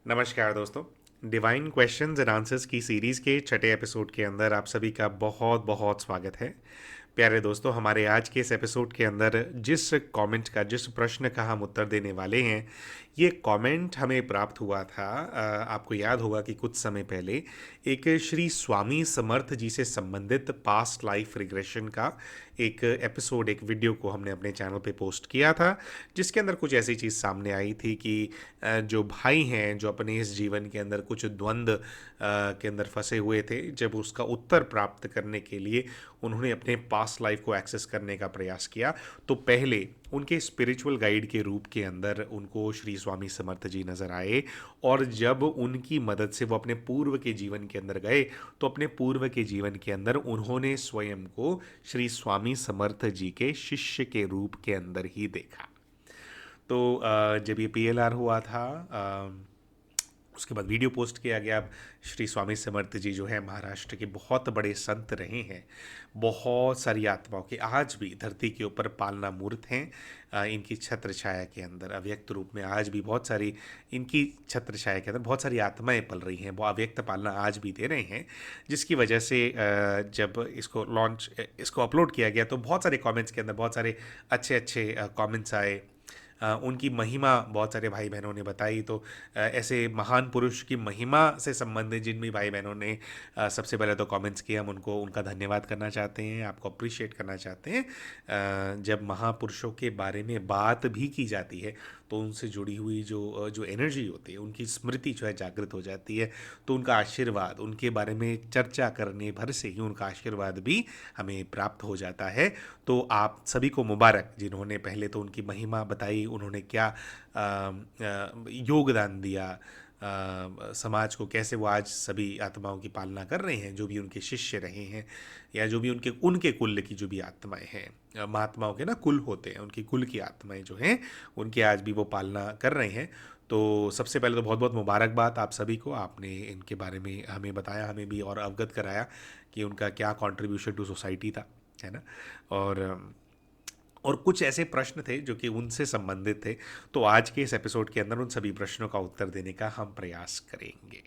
नमस्कार दोस्तों। Divine questions and answers की सीरीज़ के छठे एपिसोड के अंदर आप सभी का बहुत बहुत स्वागत है। प्यारे दोस्तों, हमारे आज के इस एपिसोड के अंदर जिस प्रश्न का हम उत्तर देने वाले हैं, ये कमेंट हमें प्राप्त हुआ था। आपको याद होगा कि कुछ समय पहले एक श्री स्वामी समर्थ जी से संबंधित पास्ट लाइफ रिग्रेशन का एक वीडियो को हमने अपने चैनल पे पोस्ट किया था, जिसके अंदर कुछ ऐसी चीज़ सामने आई थी कि जो भाई हैं जो अपने इस जीवन के अंदर कुछ द्वंद्व के अंदर फंसे हुए थे, जब उसका उत्तर प्राप्त करने के लिए उन्होंने अपने पास्ट लाइफ को एक्सेस करने का प्रयास किया, तो पहले उनके स्पिरिचुअल गाइड के रूप के अंदर उनको श्री स्वामी समर्थ जी नज़र आए। और जब उनकी मदद से वो अपने पूर्व के जीवन के अंदर गए, तो अपने पूर्व के जीवन के अंदर उन्होंने स्वयं को श्री स्वामी समर्थ जी के शिष्य के रूप के अंदर ही देखा। तो जब ये पीएलआर हुआ था, उसके बाद वीडियो पोस्ट किया गया। अब श्री स्वामी समर्थ जी जो है महाराष्ट्र के बहुत बड़े संत रहे हैं। बहुत सारी आत्माओं के आज भी धरती के ऊपर पालना मूर्त हैं। इनकी छत्र छाया के अंदर अव्यक्त रूप में आज भी बहुत सारी, इनकी छत्र छाया के अंदर बहुत सारी आत्माएं पल रही हैं। वो अव्यक्त पालना आज भी दे रहे हैं, जिसकी वजह से जब इसको अपलोड किया गया, तो बहुत सारे कमेंट्स के अंदर बहुत सारे अच्छे अच्छे कमेंट्स आए। उनकी महिमा बहुत सारे भाई बहनों ने बताई। तो ऐसे महान पुरुष की महिमा से संबंधित जिन भी भाई बहनों ने सबसे पहले तो कमेंट्स किए, हम उनको उनका धन्यवाद करना चाहते हैं, आपको अप्रिशिएट करना चाहते हैं। जब महापुरुषों के बारे में बात भी की जाती है, तो उनसे जुड़ी हुई जो एनर्जी होती है, उनकी स्मृति जो है जागृत हो जाती है। तो उनका आशीर्वाद, उनके बारे में चर्चा करने भर से ही उनका आशीर्वाद भी हमें प्राप्त हो जाता है। तो आप सभी को मुबारक, जिन्होंने पहले तो उनकी महिमा बताई, उन्होंने क्या योगदान दिया समाज को, कैसे वो आज सभी आत्माओं की पालना कर रहे हैं, जो भी उनके शिष्य रहे हैं, या जो भी उनके उनके कुल की जो भी आत्माएं हैं। महात्माओं के ना कुल होते हैं, उनकी कुल की आत्माएं जो हैं, उनकी आज भी वो पालना कर रहे हैं। तो सबसे पहले तो बहुत बहुत मुबारकबाद आप सभी को, आपने इनके बारे में हमें बताया, हमें भी और अवगत कराया कि उनका क्या कंट्रीब्यूशन टू सोसाइटी था, है ना। और कुछ ऐसे प्रश्न थे जो कि उनसे संबंधित थे। तो आज के इस एपिसोड के अंदर उन सभी प्रश्नों का उत्तर देने का हम प्रयास करेंगे।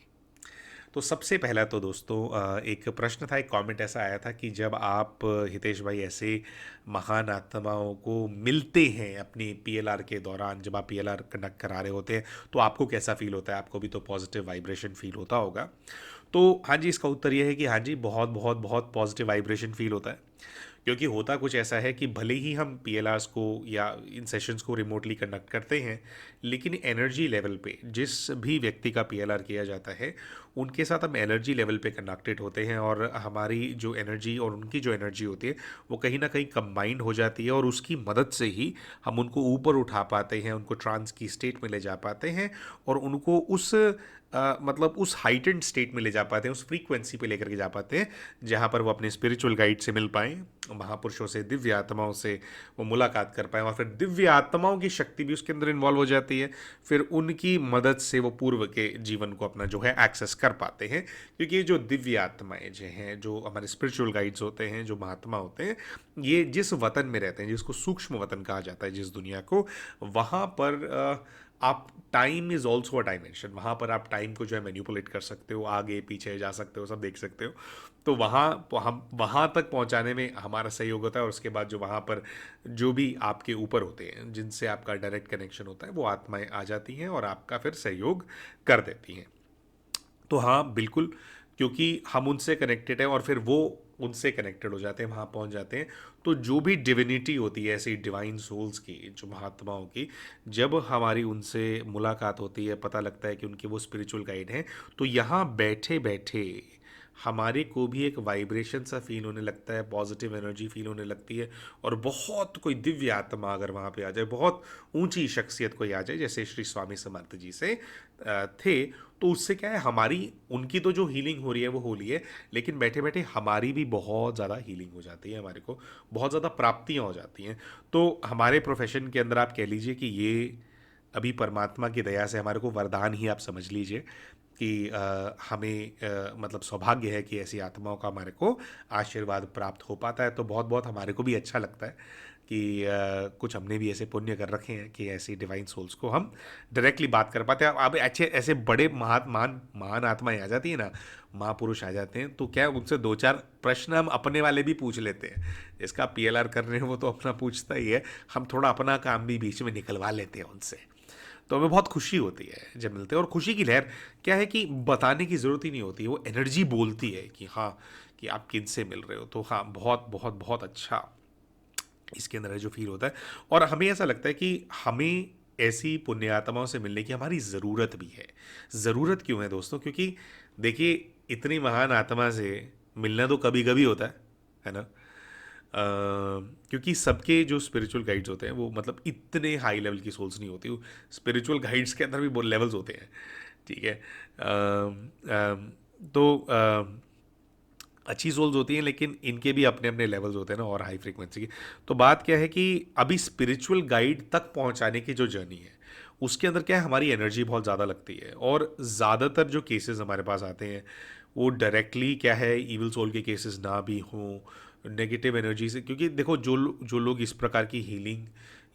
तो सबसे पहला तो दोस्तों एक प्रश्न था, एक कमेंट ऐसा आया था कि जब आप हितेश भाई ऐसे महान आत्माओं को मिलते हैं अपनी पीएलआर के दौरान, जब आप पीएलआर कंडक्ट करा रहे होते हैं, तो आपको कैसा फील होता है? आपको भी तो पॉजिटिव वाइब्रेशन फील होता होगा। तो हाँ जी, इसका उत्तर यह है कि हाँ जी, बहुत बहुत बहुत पॉजिटिव वाइब्रेशन फील होता है। क्योंकि होता कुछ ऐसा है कि भले ही हम पीएलआर्स को या इन सेशंस को रिमोटली कंडक्ट करते हैं, लेकिन एनर्जी लेवल पे जिस भी व्यक्ति का पीएलआर किया जाता है, उनके साथ हम एनर्जी लेवल पे कनेक्टेड होते हैं, और हमारी जो एनर्जी और उनकी जो एनर्जी होती है, वो कहीं ना कहीं कंबाइंड हो जाती है, और उसकी मदद से ही हम उनको ऊपर उठा पाते हैं, उनको ट्रांस की स्टेट में ले जा पाते हैं, और उनको उस मतलब उस हाइटेंड स्टेट में ले जा पाते हैं, उस फ्रीक्वेंसी पे लेकर के जा पाते हैं, जहाँ पर वो अपने स्पिरिचुअल गाइड से मिल पाएँ, महापुरुषों से, दिव्य आत्माओं से वो मुलाकात कर पाएँ, और फिर दिव्य आत्माओं की शक्ति भी उसके अंदर इन्वॉल्व हो जाती है। फिर उनकी मदद से वो पूर्व के जीवन को अपना जो है एक्सेस कर पाते हैं। क्योंकि ये जो दिव्य आत्माएं जो हैं, जो हमारे स्पिरिचुअल गाइड्स होते हैं, जो महात्मा होते हैं, ये जिस वतन में रहते हैं, जिसको सूक्ष्म वतन कहा जाता है, जिस दुनिया को, वहाँ पर आप time is also a dimension. वहाँ पर आप टाइम को जो है मैनिपुलेट कर सकते हो, आगे पीछे जा सकते हो, सब देख सकते हो। तो हम वहाँ तक पहुँचाने में हमारा सहयोग होता है, और उसके बाद जो वहाँ पर जो भी आपके ऊपर होते हैं, जिनसे आपका डायरेक्ट कनेक्शन होता है, वो आत्माएं आ जाती हैं और आपका फिर सहयोग कर देती हैं। तो हाँ, बिल्कुल, क्योंकि हम उनसे कनेक्टेड हैं और फिर वो उनसे कनेक्टेड हो जाते हैं, वहाँ पहुँच जाते हैं। तो जो भी डिविनिटी होती है ऐसी डिवाइन सोल्स की, जो महात्माओं की, जब हमारी उनसे मुलाकात होती है, पता लगता है कि उनके वो स्पिरिचुअल गाइड हैं, तो यहाँ बैठे बैठे हमारे को भी एक वाइब्रेशन सा फील होने लगता है, पॉजिटिव एनर्जी फील होने लगती है। और बहुत कोई दिव्य आत्मा अगर वहाँ पे आ जाए, बहुत ऊंची शख्सियत कोई आ जाए, जैसे श्री स्वामी समर्थ जी से थे, तो उससे क्या है, हमारी उनकी तो जो हीलिंग हो रही है वो हो रही है, लेकिन बैठे बैठे हमारी भी बहुत ज़्यादा हीलिंग हो जाती है, हमारे को बहुत ज़्यादा प्राप्तियाँ हो जाती हैं। तो हमारे प्रोफेशन के अंदर आप कह लीजिए कि ये अभी परमात्मा की दया से हमारे को वरदान ही आप समझ लीजिए कि हमें मतलब सौभाग्य है कि ऐसी आत्माओं का हमारे को आशीर्वाद प्राप्त हो पाता है। तो बहुत बहुत हमारे को भी अच्छा लगता है कि कुछ हमने भी ऐसे पुण्य कर रखे हैं कि ऐसी डिवाइन सोल्स को हम डायरेक्टली बात कर पाते हैं। अब अच्छे ऐसे बड़े महान महान आत्माएं आ जाती है ना, महापुरुष आ जाते हैं, तो क्या उनसे दो चार प्रश्न हम अपने वाले भी पूछ लेते हैं। जिसका पीएलआर कर रहे हैं वो तो अपना पूछता ही है, हम थोड़ा अपना काम भी बीच में निकलवा लेते हैं उनसे। तो हमें बहुत खुशी होती है जब मिलते हैं। और खुशी की लहर क्या है कि बताने की ज़रूरत ही नहीं होती, वो एनर्जी बोलती है कि हाँ, कि आप किन से मिल रहे हो। तो हाँ, बहुत बहुत बहुत अच्छा इसके अंदर है जो फील होता है। और हमें ऐसा लगता है कि हमें ऐसी पुण्य आत्माओं से मिलने की हमारी ज़रूरत भी है। ज़रूरत क्यों है दोस्तों? क्योंकि देखिए, इतनी महान आत्मा से मिलना तो कभी कभी होता है ना। क्योंकि सबके जो स्पिरिचुअल गाइड्स होते हैं वो मतलब इतने हाई लेवल की सोल्स नहीं होती। स्पिरिचुअल गाइड्स के अंदर भी बहुत लेवल्स होते हैं, ठीक है। तो अच्छी सोल्स होती हैं, लेकिन इनके भी अपने अपने लेवल्स होते हैं ना, और हाई फ्रीक्वेंसी के। तो बात क्या है कि अभी स्पिरिचुअल गाइड तक पहुंचाने की जो जर्नी है उसके अंदर क्या है, हमारी एनर्जी बहुत ज़्यादा लगती है। और ज़्यादातर जो केसेस हमारे पास आते हैं वो डायरेक्टली क्या है, इविल सोल के केसेस ना भी हों, नेगेटिव एनर्जी से। क्योंकि देखो, जो लोग इस प्रकार की हीलिंग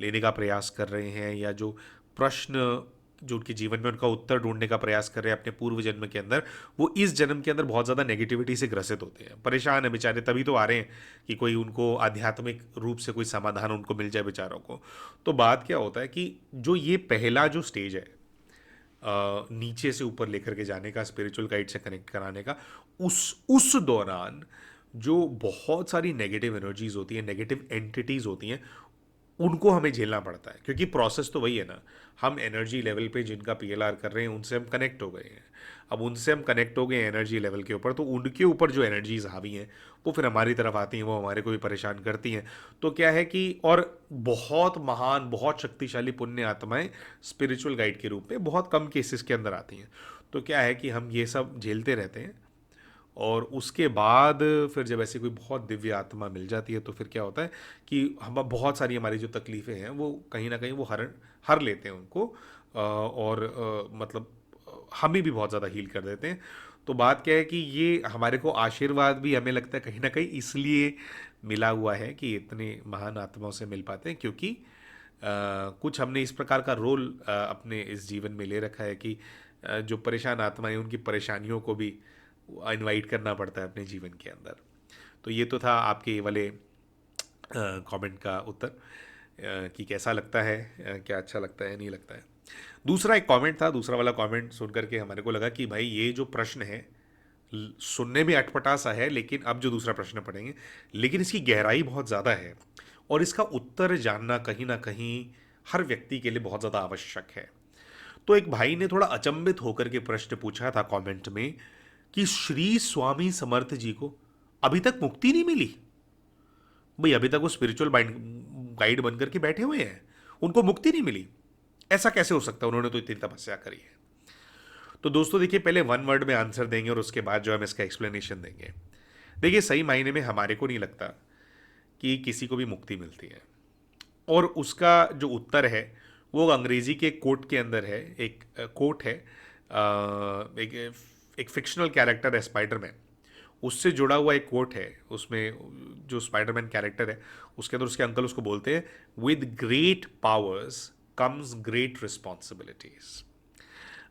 लेने का प्रयास कर रहे हैं, या जो प्रश्न जो उनके जीवन में उनका उत्तर ढूंढने का प्रयास कर रहे हैं अपने पूर्व जन्म के अंदर, वो इस जन्म के अंदर बहुत ज़्यादा नेगेटिविटी से ग्रसित होते हैं, परेशान है बेचारे, तभी तो आ रहे हैं कि कोई उनको आध्यात्मिक रूप से कोई समाधान उनको मिल जाए बेचारों को। तो बात क्या होता है कि जो ये पहला जो स्टेज है, नीचे से ऊपर लेकर के जाने का, स्पिरिचुअल गाइड से कनेक्ट कराने का, उस दौरान जो बहुत सारी नेगेटिव एनर्जीज होती हैं, नेगेटिव एंटिटीज होती हैं, उनको हमें झेलना पड़ता है। क्योंकि प्रोसेस तो वही है ना, हम एनर्जी लेवल पे जिनका पीएलआर कर रहे हैं उनसे हम कनेक्ट हो गए हैं। अब उनसे हम कनेक्ट हो गए एनर्जी लेवल के ऊपर, तो उनके ऊपर जो एनर्जीज हावी हैं वो फिर हमारी तरफ आती हैं, वो हमारे को भी परेशान करती हैं। तो क्या है कि, और बहुत महान बहुत शक्तिशाली पुण्य आत्माएं स्पिरिचुअल गाइड के रूप में बहुत कम केसेस के अंदर आती हैं। तो क्या है कि हम ये सब झेलते रहते हैं। और उसके बाद फिर जब ऐसी कोई बहुत दिव्य आत्मा मिल जाती है तो फिर क्या होता है कि हम बहुत सारी हमारी जो तकलीफ़ें हैं वो कहीं ना कहीं वो हर लेते हैं उनको। और मतलब हमें भी बहुत ज़्यादा हील कर देते हैं। तो बात क्या है कि ये हमारे को आशीर्वाद भी हमें लगता है कहीं ना कहीं इसलिए मिला हुआ है कि इतने महान आत्माओं से मिल पाते हैं, क्योंकि कुछ हमने इस प्रकार का रोल अपने इस जीवन में ले रखा है कि जो परेशान आत्माएं उनकी परेशानियों को भी इनवाइट करना पड़ता है अपने जीवन के अंदर। तो ये तो था आपके ये वाले कमेंट का उत्तर, कि कैसा लगता है, क्या अच्छा लगता है नहीं लगता है। दूसरा एक कमेंट था, दूसरा वाला कमेंट सुन करके हमारे को लगा कि भाई ये जो प्रश्न है सुनने में अटपटा सा है, लेकिन अब जो दूसरा प्रश्न पढ़ेंगे, लेकिन इसकी गहराई बहुत ज़्यादा है, और इसका उत्तर जानना कहीं ना कहीं हर व्यक्ति के लिए बहुत ज़्यादा आवश्यक है। तो एक भाई ने थोड़ा अचंभित होकर के प्रश्न पूछा था कमेंट में कि श्री स्वामी समर्थ जी को अभी तक मुक्ति नहीं मिली। भाई अभी तक वो स्पिरिचुअल गाइड बनकर के बैठे हुए हैं, उनको मुक्ति नहीं मिली, ऐसा कैसे हो सकता है? उन्होंने तो इतनी तपस्या करी है। तो दोस्तों देखिए, पहले वन वर्ड में आंसर देंगे और उसके बाद जो हम इसका एक्सप्लेनेशन देंगे। देखिए, सही मायने में हमारे को नहीं लगता कि किसी को भी मुक्ति मिलती है। और उसका जो उत्तर है वो अंग्रेजी के कोट के अंदर है। एक कोट है, एक एक फिक्शनल कैरेक्टर है स्पाइडरमैन, उससे जुड़ा हुआ एक कोट है। उसमें जो स्पाइडरमैन कैरेक्टर है उसके अंदर उसके अंकल उसको बोलते हैं, with great powers comes great responsibilities.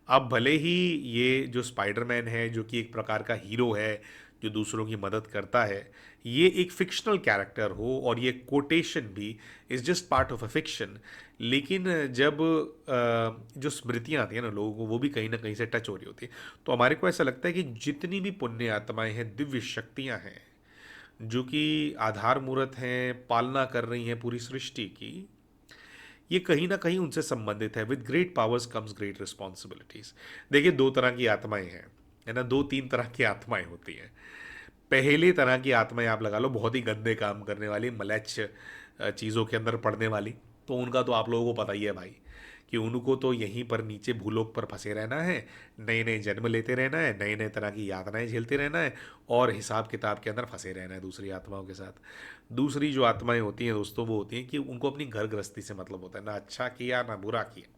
अब भले ही ये जो स्पाइडरमैन है, जो कि एक प्रकार का हीरो है जो दूसरों की मदद करता है, ये एक फिक्शनल कैरेक्टर हो और ये कोटेशन भी is just part of a fiction, लेकिन जब जो स्मृतियाँ आती हैं ना लोगों को, वो भी कहीं ना कहीं से टच हो रही होती है। तो हमारे को ऐसा लगता है कि जितनी भी पुण्य आत्माएं हैं, दिव्य शक्तियाँ हैं, जो कि आधार मूर्त हैं, पालना कर रही हैं पूरी सृष्टि की, ये कहीं ना कहीं उनसे संबंधित है। With great powers comes great responsibilities. देखिए, दो तरह की आत्माएं हैं, है ना, दो तीन तरह की आत्माएं होती हैं। पहली तरह की आत्माएं आप लगा लो बहुत ही गंदे काम करने वाली, मलैच चीज़ों के अंदर पड़ने वाली। तो उनका तो आप लोगों को पता ही है भाई, कि उनको तो यहीं पर नीचे भूलोक पर फंसे रहना है, नए नए जन्म लेते रहना है, नए नए तरह की यातनाएं झेलते रहना है, और हिसाब किताब के अंदर फंसे रहना है दूसरी आत्माओं के साथ। दूसरी जो आत्माएं होती हैं दोस्तों, वो होती हैं कि उनको अपनी घर गृहस्थी से मतलब होता है, ना अच्छा किया ना बुरा किया,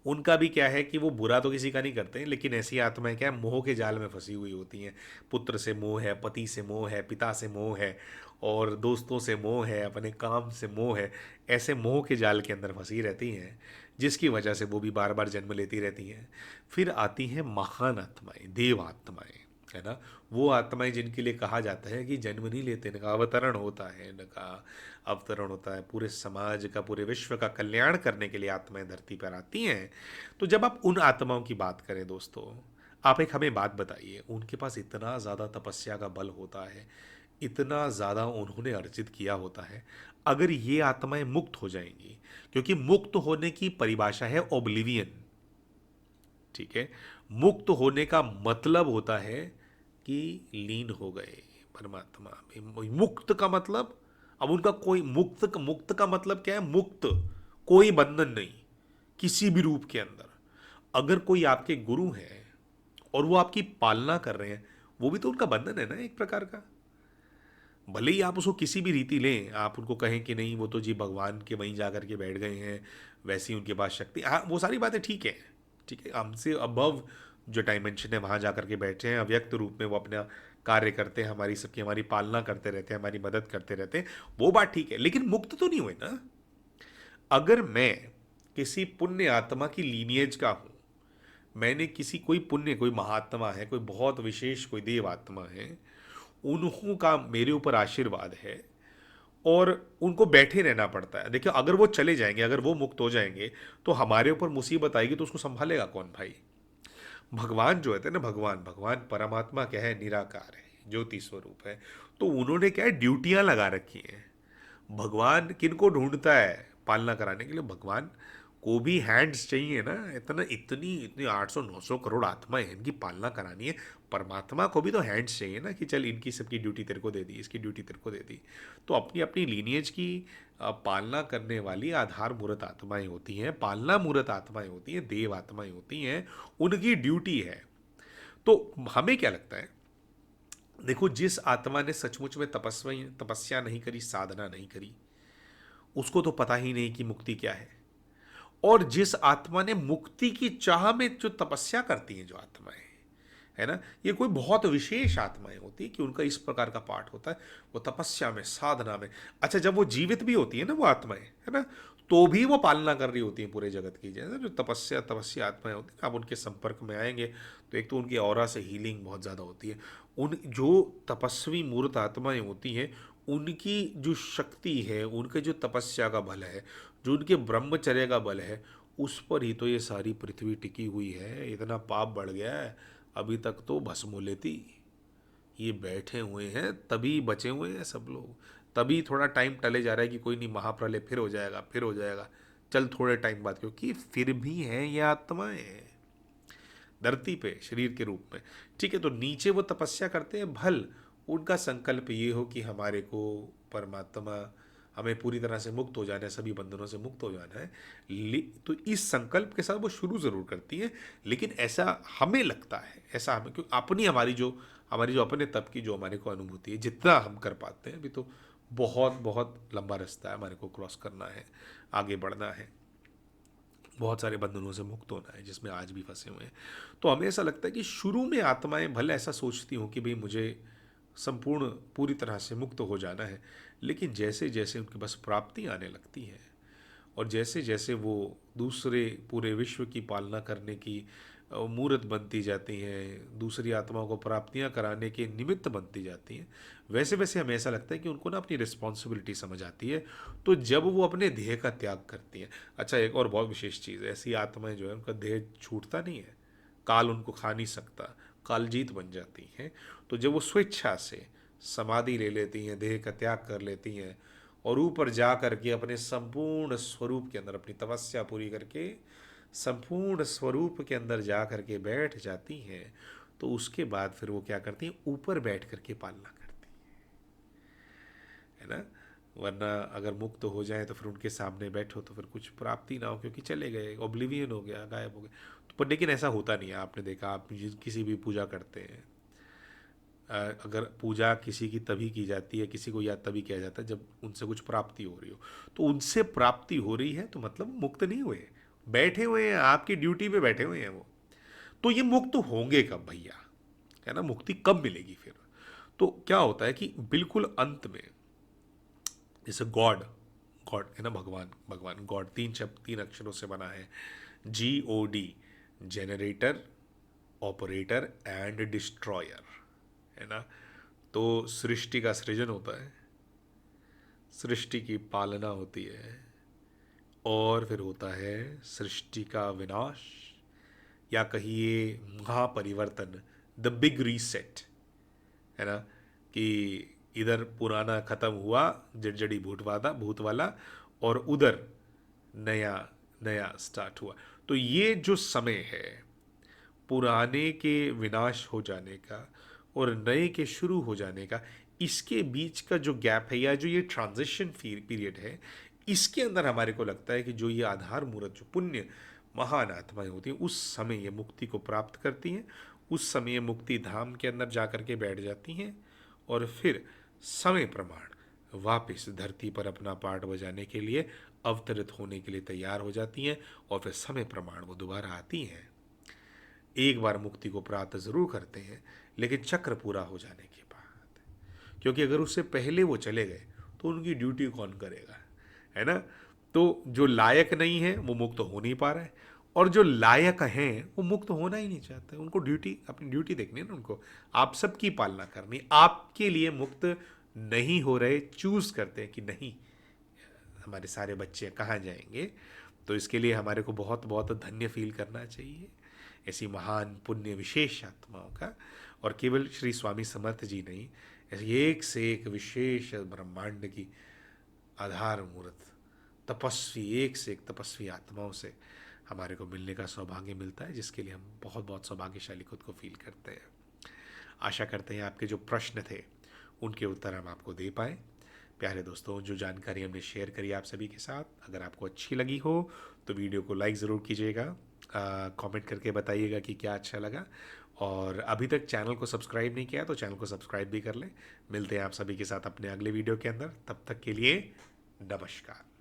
उनका भी क्या है कि वो बुरा तो किसी का नहीं करते, लेकिन ऐसी आत्माएं क्या है, मोह के जाल में फंसी हुई होती हैं। पुत्र से मोह है, पति से मोह है, पिता से मोह है, और दोस्तों से मोह है, अपने काम से मोह है। ऐसे मोह के जाल के अंदर फंसी रहती हैं, जिसकी वजह से वो भी बार बार जन्म लेती रहती हैं। फिर आती हैं महान आत्माएं, देव आत्माएं, है ना। वो आत्माएं जिनके लिए कहा जाता है कि जन्म नहीं लेते, इनका अवतरण होता है, इनका अवतरण होता है, पूरे समाज का, पूरे विश्व का कल्याण करने के लिए आत्माएं धरती पर आती हैं। तो जब आप उन आत्माओं की बात करें दोस्तों, आप एक हमें बात बताइए, उनके पास इतना ज़्यादा तपस्या का बल होता है, इतना ज़्यादा उन्होंने अर्जित किया होता है, अगर ये आत्माएं मुक्त हो जाएंगी, क्योंकि मुक्त होने की परिभाषा है ओब्लिवियन, ठीक है। मुक्त होने का मतलब होता है कि लीन हो गए परमात्मा में। मुक्त का मतलब, अब उनका कोई मुक्त, मुक्त का मतलब क्या है, मुक्त, कोई बंधन नहीं किसी भी रूप के अंदर। अगर कोई आपके गुरु हैं और वो आपकी पालना कर रहे हैं, वो भी तो उनका बंधन है ना एक प्रकार का। भले ही आप उसको किसी भी रीति लें, आप उनको कहें कि नहीं वो तो जी भगवान के वहीं जा कर के बैठ गए हैं, वैसी उनके पास शक्ति, हाँ वो सारी बातें ठीक है, ठीक है, हमसे अबव जो डायमेंशन है वहाँ जा कर के बैठे हैं, अव्यक्त रूप में वो अपना कार्य करते हैं, हमारी सबकी, हमारी पालना करते रहते हैं, हमारी मदद करते रहते हैं, वो बात ठीक है, लेकिन मुक्त तो नहीं हुए ना। अगर मैं किसी पुण्य आत्मा की लीनिएज का हूँ, मैंने किसी, कोई पुण्य, कोई महात्मा है, कोई बहुत विशेष कोई देव आत्मा है, उन्हों का मेरे ऊपर आशीर्वाद है, और उनको बैठे रहना पड़ता है। देखिए अगर वो चले जाएंगे, अगर वो मुक्त हो जाएंगे, तो हमारे ऊपर मुसीबत आएगी, तो उसको संभालेगा कौन भाई। भगवान जो है ना, भगवान, भगवान परमात्मा क्या है, निराकार है, ज्योति स्वरूप है। तो उन्होंने क्या है, ड्यूटियां लगा रखी हैं। भगवान किनको ढूंढता है पालना कराने के लिए, भगवान को भी हैंड्स चाहिए ना, इतना, इतनी इतनी 800-900 करोड़ आत्माएं हैं, इनकी पालना करानी है। परमात्मा को भी तो हैंड्स चाहिए ना, कि चल इनकी सबकी ड्यूटी तेरे को दे दी, इसकी ड्यूटी तेरे को दे दी। तो अपनी अपनी लीनिएज की पालना करने वाली आधार मूर्त आत्माएं होती हैं, पालना मूर्त आत्माएं होती हैं, देव आत्माएं होती हैं, उनकी ड्यूटी है। तो हमें क्या लगता है, देखो जिस आत्मा ने सचमुच में तपस्या नहीं करी, साधना नहीं करी, उसको तो पता ही नहीं कि मुक्ति क्या है। और जिस आत्मा ने मुक्ति की चाह में जो तपस्या करती हैं जो आत्माएं, है ना, ये कोई बहुत विशेष आत्माएं होती है कि उनका इस प्रकार का पाठ होता है, वो तपस्या में, साधना में। अच्छा जब वो जीवित भी होती है ना वो आत्माएं, है ना, तो भी वो पालना कर रही होती हैं पूरे जगत की। जैसे जो तपस्या तपस्या आत्माएं होती हैं, आप उनके संपर्क में आएंगे तो एक तो उनकी ऑरा से हीलिंग बहुत ज़्यादा होती है। उन जो तपस्वी मूर्त आत्माएं होती हैं, उनकी जो शक्ति है, उनके जो तपस्या का बल है, जो उनके ब्रह्मचर्य का बल है, उस पर ही तो ये सारी पृथ्वी टिकी हुई है। इतना पाप बढ़ गया है, अभी तक तो भस्म लेती, ये बैठे हुए हैं तभी बचे हुए हैं सब लोग। तभी थोड़ा टाइम टले जा रहा है कि कोई नहीं, महाप्रलय फिर हो जाएगा, फिर हो जाएगा, चल थोड़े टाइम बाद, क्योंकि फिर भी हैं ये आत्माएं धरती पे शरीर के रूप में। ठीक है, तो नीचे वो तपस्या करते हैं, भल उनका संकल्प ये हो कि हमारे को परमात्मा, हमें पूरी तरह से मुक्त हो जाना है, सभी बंधनों से मुक्त हो जाना है। तो इस संकल्प के साथ वो शुरू ज़रूर करती है, लेकिन ऐसा हमें लगता है, ऐसा हमें, क्योंकि अपनी हमारी जो अपने तप की जो हमारे को अनुभूति है, जितना हम कर पाते हैं, अभी तो बहुत बहुत लंबा रास्ता है हमारे को क्रॉस करना है, आगे बढ़ना है, बहुत सारे बंधनों से मुक्त होना है जिसमें आज भी फंसे हुए हैं। तो हमें ऐसा लगता है कि शुरू में आत्माएं भले ऐसा सोचती हों कि भाई मुझे संपूर्ण पूरी तरह से मुक्त हो जाना है, लेकिन जैसे जैसे उनके पास प्राप्ति आने लगती है, और जैसे जैसे वो दूसरे पूरे विश्व की पालना करने की मूर्त बनती जाती हैं, दूसरी आत्माओं को प्राप्तियां कराने के निमित्त बनती जाती हैं, वैसे वैसे हमें ऐसा लगता है कि उनको ना अपनी रिस्पॉन्सिबिलिटी समझ आती है। तो जब वो अपने देह का त्याग करती हैं, अच्छा एक और बहुत विशेष चीज़ है, ऐसी आत्माएं जो है उनका देह छूटता नहीं है, काल उनको खा नहीं सकता, कालजीत बन जाती हैं। तो जब वो स्वेच्छा से समाधि ले लेती हैं, देह का त्याग कर लेती हैं, और ऊपर जा करके अपने संपूर्ण स्वरूप के अंदर अपनी तपस्या पूरी करके संपूर्ण स्वरूप के अंदर जा करके बैठ जाती हैं, तो उसके बाद फिर वो क्या करती हैं, ऊपर बैठ करके पालना करती है ना। वरना अगर मुक्त हो जाए तो फिर उनके सामने बैठो तो फिर कुछ प्राप्ति ना हो, क्योंकि चले गए, ओब्लिवियन हो गया, गायब हो गए। तो पर लेकिन ऐसा होता नहीं है, आपने देखा, आप किसी भी पूजा करते हैं, अगर पूजा किसी की तभी की जाती है, किसी को याद तभी किया जाता है जब उनसे कुछ प्राप्ति हो रही हो। तो उनसे प्राप्ति हो रही है तो मतलब मुक्त नहीं हुए, बैठे हुए हैं, आपकी ड्यूटी पे बैठे हुए हैं वो। तो ये मुक्त होंगे कब भैया, है ना, मुक्ति कब मिलेगी फिर? तो क्या होता है कि बिल्कुल अंत में, जैसे गॉड, गॉड है ना, भगवान, भगवान गॉड तीन शब्द, तीन अक्षरों से बना है, GOD, generator, operator and destroyer, है ना। तो सृष्टि का सृजन होता है, सृष्टि की पालना होती है, और फिर होता है सृष्टि का विनाश, या कहिए महापरिवर्तन, द बिग रीसेट, है ना, कि इधर पुराना खत्म हुआ, जड़ी भूत वाला, और उधर नया नया स्टार्ट हुआ। तो ये जो समय है पुराने के विनाश हो जाने का और नए के शुरू हो जाने का, इसके बीच का जो गैप है, या जो ये ट्रांजिशन पीरियड है, इसके अंदर हमारे को लगता है कि जो ये आधार मूर्त, जो पुण्य महान आत्माएं होती हैं, उस समय ये मुक्ति को प्राप्त करती हैं, उस समय ये मुक्ति धाम के अंदर जा कर के बैठ जाती हैं, और फिर समय प्रमाण वापस धरती पर अपना पार्ट बजाने के लिए, अवतरित होने के लिए तैयार हो जाती हैं, और फिर समय प्रमाण वो दोबारा आती हैं। एक बार मुक्ति को प्राप्त जरूर करते हैं, लेकिन चक्र पूरा हो जाने के बाद, क्योंकि अगर उससे पहले वो चले गए तो उनकी ड्यूटी कौन करेगा, है ना। तो जो लायक नहीं है वो मुक्त हो नहीं पा रहा है, और जो लायक हैं वो मुक्त होना ही नहीं चाहते। उनको ड्यूटी, अपनी ड्यूटी देखनी है ना, उनको आप सबकी पालना करनी, आपके लिए मुक्त नहीं हो रहे, चूज करते हैं कि नहीं, हमारे सारे बच्चे कहाँ जाएंगे। तो इसके लिए हमारे को बहुत बहुत धन्य फील करना चाहिए ऐसी महान पुण्य विशेष आत्माओं का। और केवल श्री स्वामी समर्थ जी नहीं, ऐसे एक से एक विशेष ब्रह्मांड की आधार मूर्त तपस्वी, एक से एक तपस्वी आत्माओं से हमारे को मिलने का सौभाग्य मिलता है, जिसके लिए हम बहुत बहुत सौभाग्यशाली खुद को फील करते हैं। आशा करते हैं आपके जो प्रश्न थे उनके उत्तर हम आपको दे पाए। प्यारे दोस्तों, जो जानकारी हमने शेयर करी आप सभी के साथ, अगर आपको अच्छी लगी हो तो वीडियो को लाइक ज़रूर कीजिएगा, कमेंट करके बताइएगा कि क्या अच्छा लगा, और अभी तक चैनल को सब्सक्राइब नहीं किया तो चैनल को सब्सक्राइब भी कर लें। मिलते हैं आप सभी के साथ अपने अगले वीडियो के अंदर, तब तक के लिए नमस्कार।